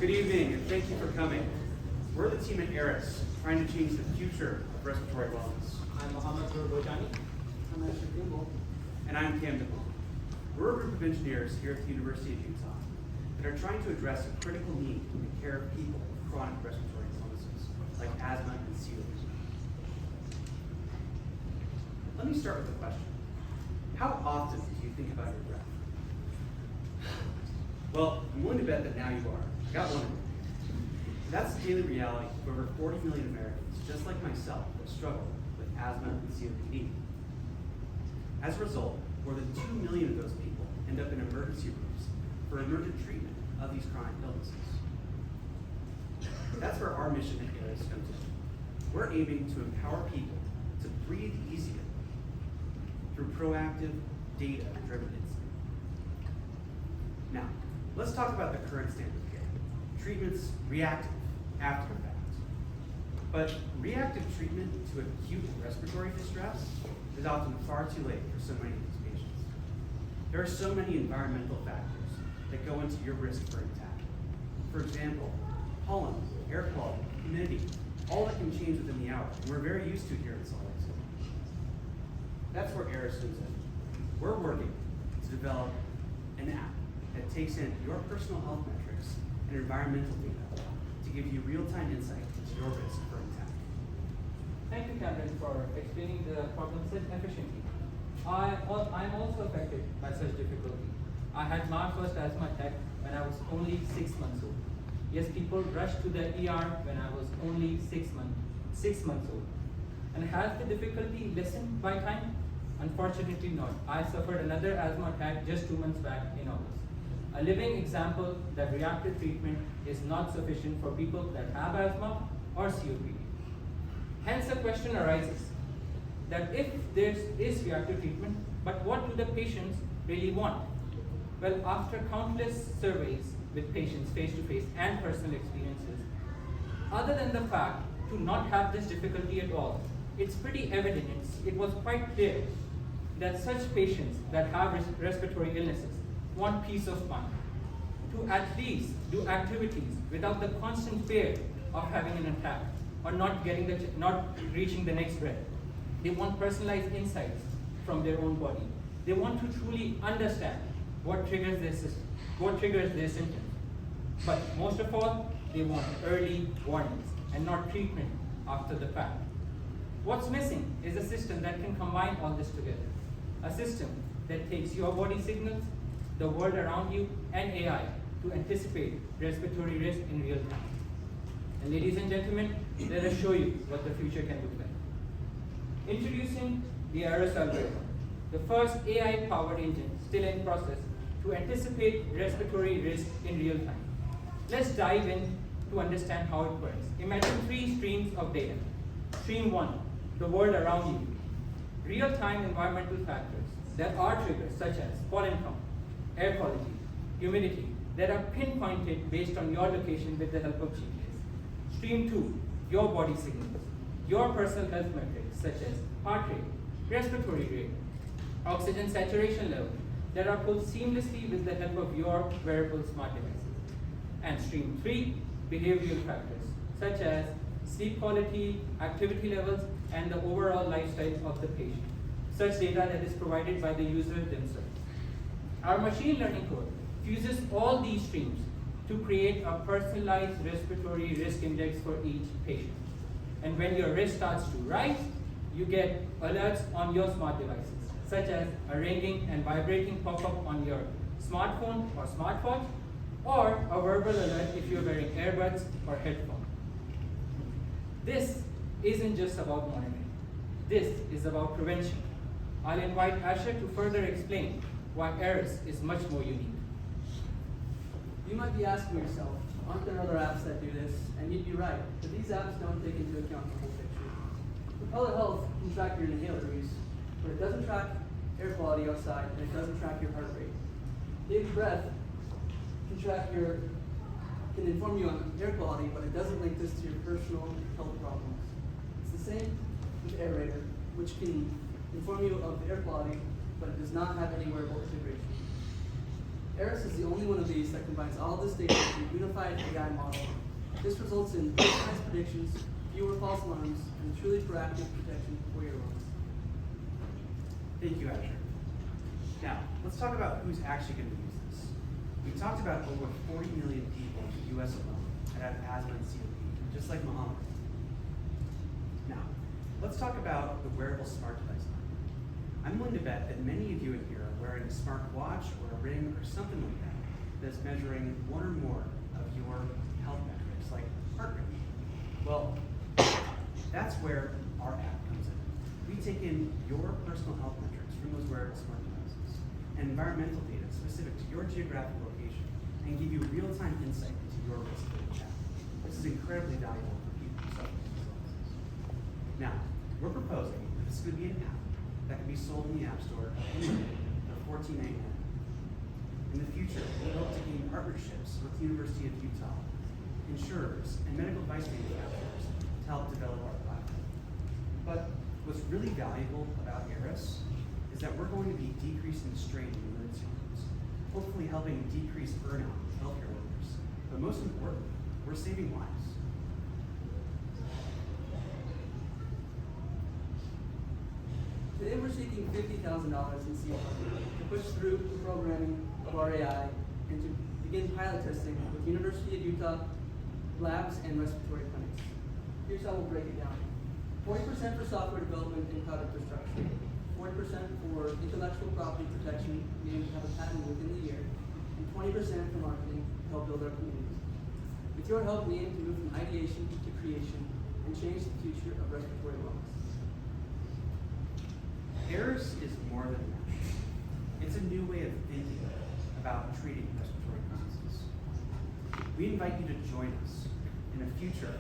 Good evening, and thank you for coming. We're the team at Arias, trying to change the future of respiratory wellness. I'm Mohammed Bojani. I'm Asher Kimball. And I'm Cam Dibble. We're a group of engineers here at the University of Utah that are trying to address a critical need in the care of people with chronic respiratory illnesses, like asthma and COPD. Let me start with a question. How often do you think about your breath? Well, I'm willing to bet that now you are. I got one. That's the daily reality of over 40 million Americans, just like myself, that struggle with asthma and COPD. As a result, more than 2 million of those people end up in emergency rooms for emergent treatment of these chronic illnesses. That's where our mission at Arias comes in. We're aiming to empower people to breathe easier through proactive, data-driven insight. Now, let's talk about the current standard of care. Treatment's reactive after the fact. But reactive treatment to acute respiratory distress is often far too late for so many of these patients. There are so many environmental factors that go into your risk for an attack. For example, pollen, air quality, humidity, all that can change within the hour, and we're very used to it here in Salt Lake City. That's where Arias comes in. We're working to develop an app that takes in your personal health metrics and environmental data to give you real-time insight into your risk for an attack. Thank you, Cameron, for explaining the problem so efficiently. I'm also affected by such difficulty. I had my first asthma attack when I was only 6 months old. Yes, people rushed to the ER when I was only 6 months old. And has the difficulty lessened by time? Unfortunately not. I suffered another asthma attack just 2 months back in August. A living example that reactive treatment is not sufficient for people that have asthma or COPD. Hence the question arises that if there is reactive treatment, but what do the patients really want? Well, after countless surveys with patients face-to-face and personal experiences, other than the fact to not have this difficulty at all, it's pretty evident, it was quite clear that such patients that have respiratory illnesses want peace of mind, to at least do activities without the constant fear of having an attack or not reaching the next breath. They want personalized insights from their own body. They want to truly understand what triggers their symptoms. But most of all, they want early warnings and not treatment after the fact. What's missing is a system that can combine all this together. A system that takes your body signals, the world around you, and AI to anticipate respiratory risk in real time. And ladies and gentlemen, let us show you what the future can look like. Introducing the Arias algorithm, the first AI-powered engine still in process to anticipate respiratory risk in real time. Let's dive in to understand how it works. Imagine 3 streams of data. Stream 1, the world around you. Real-time environmental factors that are triggers such as pollen count, air quality, humidity, that are pinpointed based on your location with the help of GPS. Stream 2, your body signals, your personal health metrics such as heart rate, respiratory rate, oxygen saturation level, that are pulled seamlessly with the help of your wearable smart devices. And Stream 3, behavioral factors such as sleep quality, activity levels, and the overall lifestyle of the patient. Such data that is provided by the user themselves. Our machine learning code fuses all these streams to create a personalized respiratory risk index for each patient. And when your risk starts to rise, you get alerts on your smart devices, such as a ringing and vibrating pop-up on your smartphone or smartwatch, or a verbal alert if you're wearing earbuds or headphones. This isn't just about monitoring. This is about prevention. I'll invite Asher to further explain why Arias is much more unique. You might be asking yourself, aren't there other apps that do this? And you'd be right, but these apps don't take into account the whole picture. Propeller Health can track your inhaler use, but it doesn't track air quality outside, and it doesn't track your heart rate. Daily Breath can inform you on air quality, but it doesn't link this to your personal health problems. It's the same with Aerator, which can inform you of the air quality, but it does not have any wearable integration. Arias is the only one of these that combines all this data into a unified AI model. This results in personalized predictions, fewer false alarms, and truly proactive protection for your loans. Thank you, Asher. Now, let's talk about who's actually going to use this. We talked about over 40 million people in the US alone that have asthma and COPD, just like Muhammad. Now, let's talk about the wearable smart device market. I'm willing to bet that many of you in here are wearing a smart watch or a ring or something like that that's measuring one or more of your health metrics, like heart rate. Well, that's where our app comes in. We take in your personal health metrics from those wearable smart devices and environmental data specific to your geographic location and give you real-time insight into your risk of impact. This is incredibly valuable for people who suffer from these illnesses. Now, we're proposing that this could be an app that can be sold in the App Store for $14.99. In the future, we hope to gain partnerships with the University of Utah, insurers, and medical device manufacturers to help develop our platform. But what's really valuable about Arias is that we're going to be decreasing strain in emergency rooms, hopefully helping decrease burnout with healthcare workers. But most importantly, we're saving lives. Today we're seeking $50,000 in seed funding to push through the programming of our AI and to begin pilot testing with University of Utah labs and respiratory clinics. Here's how we'll break it down. 40% for software development and cloud infrastructure, 40% for intellectual property protection, meaning to have a patent within the year, and 20% for marketing to help build our communities. With your help, we aim to move from ideation to creation and change the future of respiratory wellness. Arias is more than that. It's a new way of thinking about treating respiratory diseases. We invite you to join us in a future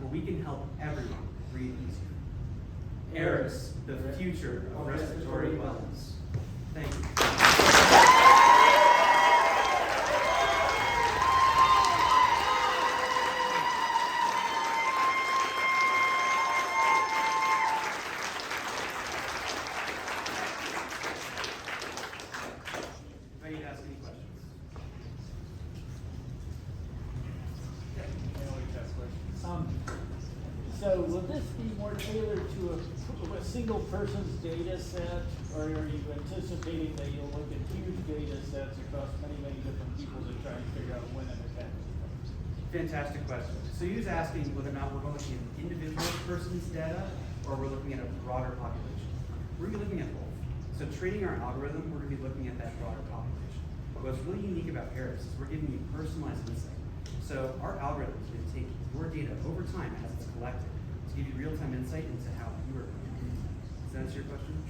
where we can help everyone breathe easier. Arias, the future of respiratory wellness. Thank you. Ready to ask any questions? So will this be more tailored to a single person's data set, or are you anticipating that you'll look at huge data sets across many, many different people to try and figure out when an attack occurs? Fantastic question. So he was asking whether or not we're going to look at individual person's data or we're looking at a broader population. We're going to be looking at both. So training our algorithm, we're going to be looking at that broader population. What's really unique about Arias is we're giving you personalized insight. So our algorithm is going to take your data over time as it's collected to give you real-time insight into how you are doing. Does that answer your question?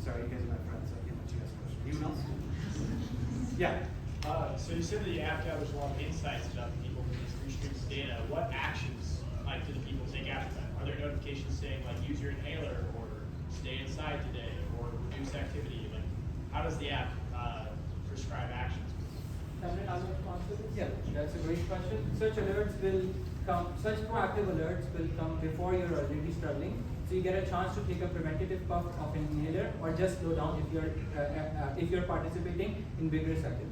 Sorry, you guys are my friends, so I can't let you ask a question. Anyone else? Yeah. So you said that the app gathers a lot of insights about the people from these three streams of data. What actions do the people take after that? Are there notifications saying use your inhaler or stay inside today or reduce activity? How does the app prescribe actions? Cameron, are you able to answer this? Yeah, that's a great question. Such proactive alerts will come before you're already struggling. So you get a chance to take a preventative puff of an inhaler or just slow down if you're participating in vigorous activity.